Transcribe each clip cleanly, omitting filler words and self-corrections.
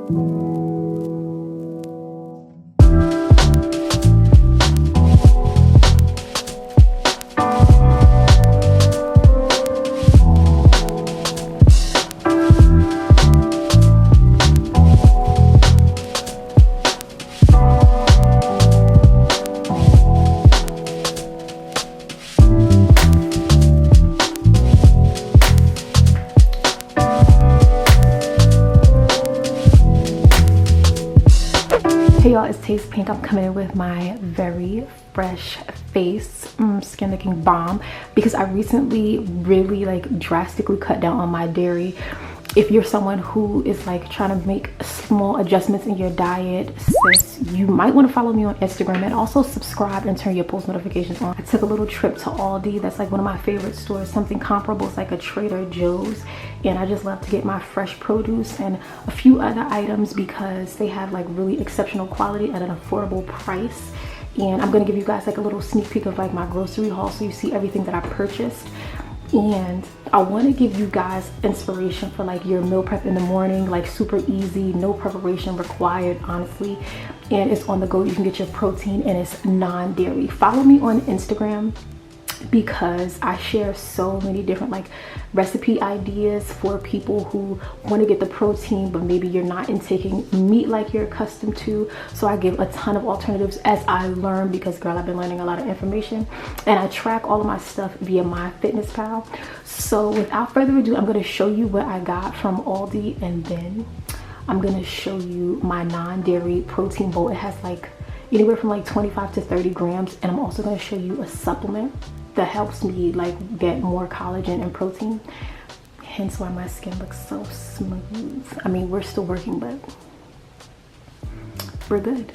Hey y'all, it's Tastepink. I'm coming in with my very fresh face skin looking bomb because I recently really drastically cut down on my dairy. If you're someone who is trying to make small adjustments in your diet, sis, you might want to follow me on Instagram and also subscribe and turn your post notifications on. I took a little trip to Aldi. That's one of my favorite stores. Something comparable. It's like a Trader Joe's, and I just love to get my fresh produce and a few other items because they have really exceptional quality at an affordable price. And I'm gonna give you guys a little sneak peek of my grocery haul so you see everything that I purchased. And I want to give you guys inspiration for your meal prep in the morning, super easy, no preparation required, honestly, and it's on the go. You can get your protein and it's non-dairy. Follow me on Instagram because I share so many different recipe ideas for people who want to get the protein but maybe you're not intaking meat like you're accustomed to. So I give a ton of alternatives as I learn, because girl, I've been learning a lot of information, and I track all of my stuff via MyFitnessPal. So without further ado, I'm going to show you what I got from Aldi, and then I'm going to show you my non-dairy protein bowl. It has anywhere from 25 to 30 grams, and I'm also going to show you a supplement that helps me get more collagen and protein, hence why my skin looks so smooth. I mean, we're still working, but we're good.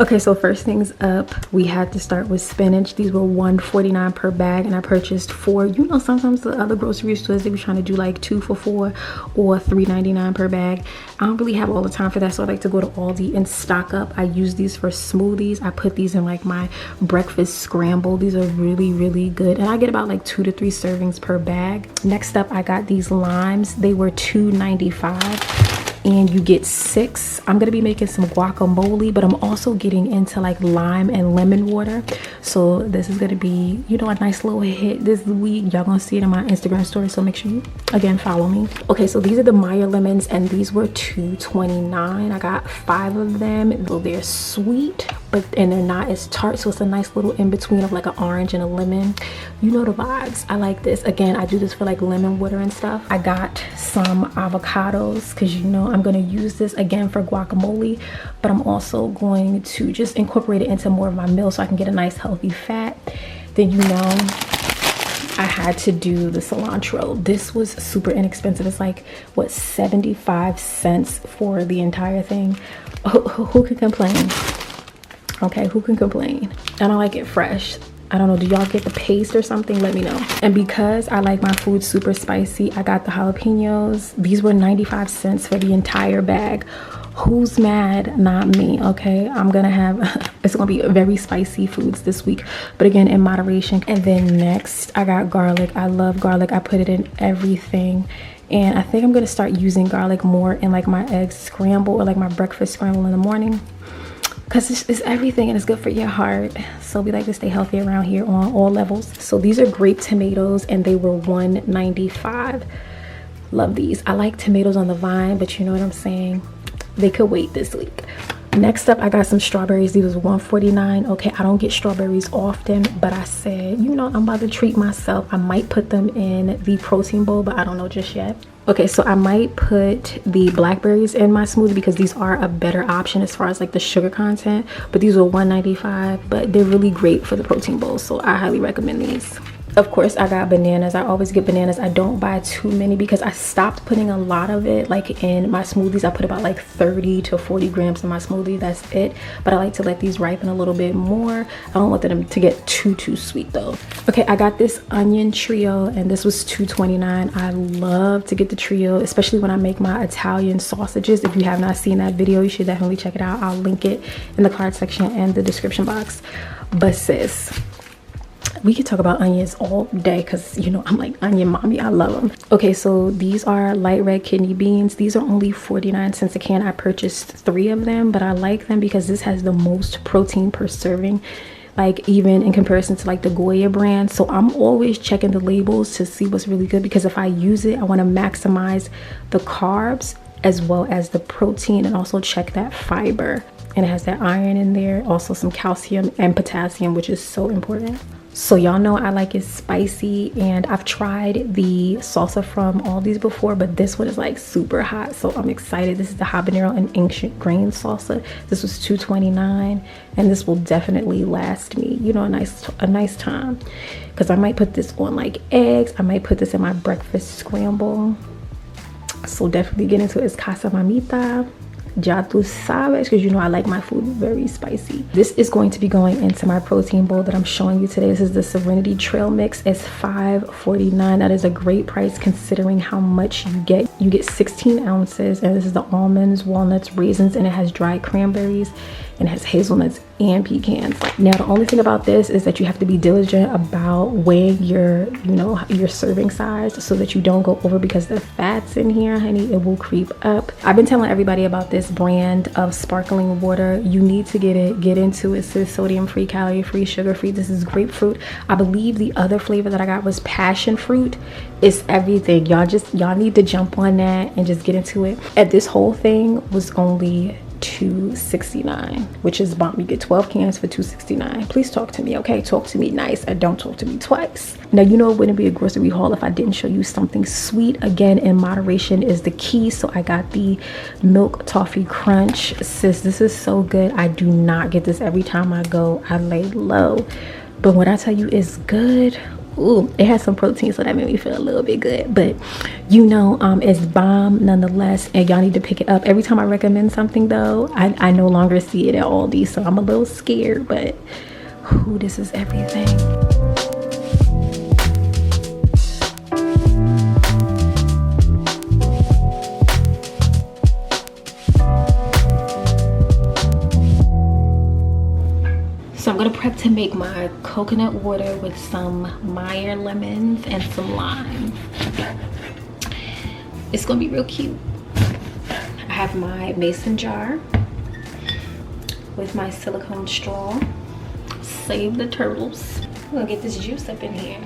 Okay, so first things up, we had to start with spinach. These were $1.49 per bag, and I purchased 4. You know, sometimes the other grocery stores, they be trying to do 2 for $4 or $3.99 per bag. I don't really have all the time for that, so I like to go to Aldi and stock up. I use these for smoothies. I put these in my breakfast scramble. These are really, really good, and I get about 2 to 3 servings per bag. Next up, I got these limes. They were $2.95. and you get 6. I'm gonna be making some guacamole, but I'm also getting into lime and lemon water, so this is gonna be, you know, a nice little hit this week. Y'all gonna see it in my Instagram story, so make sure you again follow me. Okay, so these are the Meyer lemons, and these were $2.29. I got 5 of them. So they're sweet, and they're not as tart, so it's a nice little in between of an orange and a lemon. You know the vibes. I like this. Again, I do this for lemon water and stuff. I got some avocados because, you know, I'm going to use this again for guacamole, but I'm also going to just incorporate it into more of my meal so I can get a nice healthy fat. Then, you know, I had to do the cilantro. This was super inexpensive. It's what, 75 cents for the entire thing. Who can complain? Okay, who can complain? And I like it fresh. I don't know, do y'all get the paste or something? Let me know. And because I like my food super spicy, I got the jalapenos. These were 95 cents for the entire bag. Who's mad? Not me. Okay, I'm gonna have it's gonna be very spicy foods this week, but again, in moderation. And then next, I got garlic. I love garlic. I put it in everything, and I think I'm gonna start using garlic more in my egg scramble or my breakfast scramble in the morning, because it's everything and it's good for your heart. So we like to stay healthy around here on all levels. So these are grape tomatoes, and they were $1.95. Love these. I like tomatoes on the vine, but you know what I'm saying, they could wait this week. Next up, I got some strawberries. These was $1.49. Okay, I don't get strawberries often, but I said, you know, I'm about to treat myself. I might put them in the protein bowl, but I don't know just yet. Okay, so I might put the blackberries in my smoothie because these are a better option as far as the sugar content, but these were $1.95, but they're really great for the protein bowl, so I highly recommend these. Of course, I got bananas. I always get bananas. I don't buy too many because I stopped putting a lot of it in my smoothies. I put about 30 to 40 grams in my smoothie. That's it. But I like to let these ripen a little bit more. I don't want them to get too sweet though. Okay, I got this onion trio, and this was $2.29. I love to get the trio, especially when I make my Italian sausages. If you have not seen that video, you should definitely check it out. I'll link it in the card section and the description box. But sis, We could talk about onions all day because, you know, I'm like onion mommy. I love them. Okay, so these are light red kidney beans. These are only 49 cents a can. I purchased 3 of them, but I like them because this has the most protein per serving, like even in comparison to like the Goya brand. So I'm always checking the labels to see what's really good, because if I use it, I want to maximize the carbs as well as the protein, and also check that fiber. And it has that iron in there, also some calcium and potassium, which is so important. So y'all know I like it spicy, and I've tried the salsa from Aldi's before, but this one is like super hot, so I'm excited. This is the habanero and ancient grain salsa. This was $2.29, and this will definitely last me, you know, a nice time, because I might put this on like eggs. I might put this in my breakfast scramble. So definitely get into it. It's casa mamita. Ya tu sabes, because you know I like my food very spicy. This is going to be going into my protein bowl that I'm showing you today. This is the Serenity Trail Mix. It's $5.49. That is a great price considering how much you get. You get 16 ounces, and this is the almonds, walnuts, raisins, and it has dried cranberries, and it has hazelnuts and pecans. Now the only thing about this is that you have to be diligent about weighing your, you know, your serving size, so that you don't go over, because the fats in here, honey, it will creep up. I've been telling everybody about this brand of sparkling water. You need to get into it. It's sodium free, calorie free, sugar free. This is grapefruit. I believe the other flavor that I got was passion fruit. It's everything. Y'all need to jump on that and just get into it. And this whole thing was only $2.69, which is bomb. You get 12 cans for $2.69. Please talk to me, okay? Talk to me nice, and don't talk to me twice. Now, you know it wouldn't be a grocery haul if I didn't show you something sweet. Again, in moderation is the key. So I got the milk toffee crunch. Sis, this is so good. I do not get this every time I go. I lay low, but when I tell you it's good, ooh, it has some protein, so that made me feel a little bit good. But you know, it's bomb nonetheless, and y'all need to pick it up. Every time I recommend something though, I no longer see it at Aldi, so I'm a little scared, but ooh, this is everything. So I'm gonna prep to make my coconut water with some Meyer lemons and some lime. It's gonna be real cute. I have my mason jar with my silicone straw. Save the turtles. I'm gonna get this juice up in here.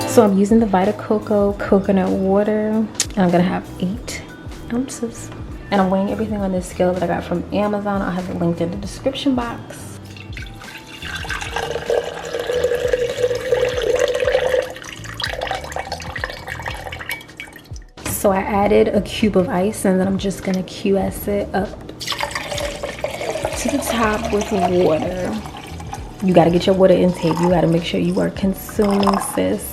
So I'm using the Vita Coco coconut water, and I'm gonna have 8 ounces. And I'm weighing everything on this scale that I got from Amazon. I'll have it linked in the description box. So I added a cube of ice, and then I'm just gonna QS it up to the top with water. You gotta get your water intake. You gotta make sure you are consuming, sis.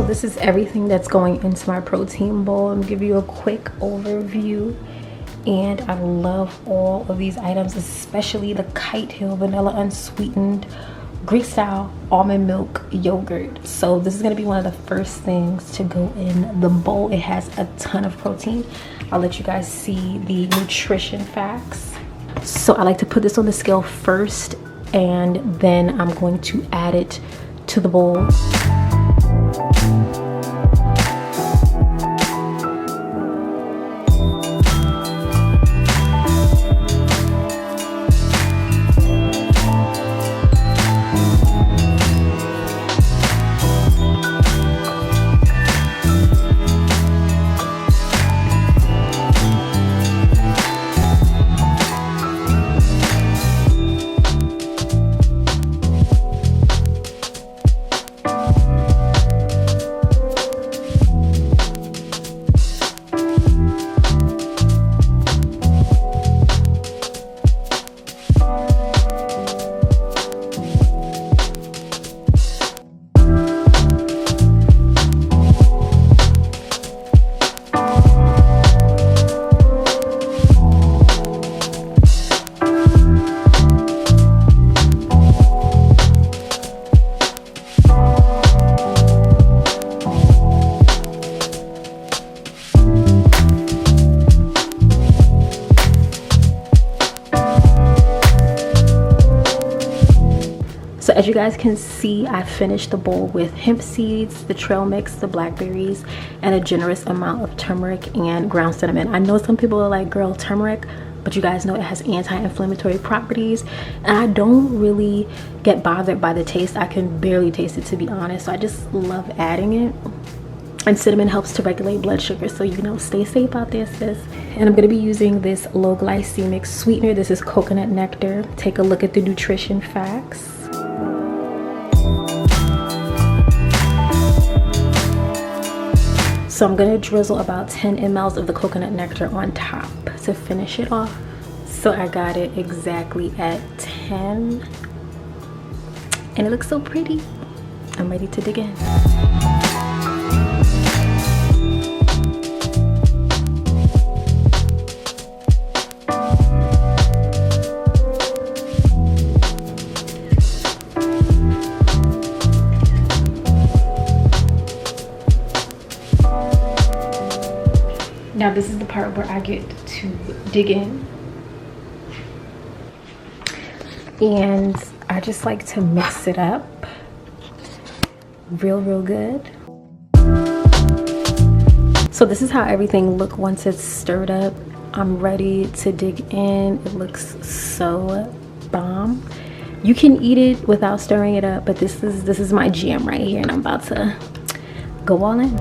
This is everything that's going into my protein bowl. I'm gonna give you a quick overview, and I love all of these items, especially the Kite Hill vanilla unsweetened Greek style almond milk yogurt. So this is gonna be one of the first things to go in the bowl. It has a ton of protein. I'll let you guys see the nutrition facts. So I like to put this on the scale first, and then I'm going to add it to the bowl. as you guys can see, I finished the bowl with hemp seeds, the trail mix, the blackberries, and a generous amount of turmeric and ground cinnamon. I know some people are like, girl, turmeric, but you guys know it has anti-inflammatory properties, and I don't really get bothered by the taste. I can barely taste it, to be honest, so I just love adding it. And cinnamon helps to regulate blood sugar, so you know, stay safe out there, sis. And I'm going to be using this low glycemic sweetener. This is coconut nectar. Take a look at the nutrition facts. So I'm going to drizzle about 10 ml of the coconut nectar on top to finish it off. So I got it exactly at 10, and it looks so pretty. I'm ready to dig in. Now this is the part where I get to dig in, and I just like to mix it up real good. So this is how everything looks once it's stirred up. I'm ready to dig in. It looks so bomb. You can eat it without stirring it up, but this is my jam right here, and I'm about to go all in.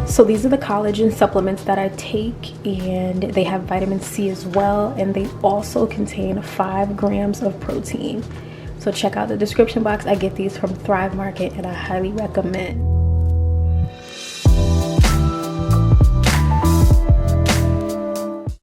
So these are the collagen supplements that I take, and they have vitamin C as well, and they also contain 5 grams of protein. So check out the description box. I get these from Thrive Market, and I highly recommend.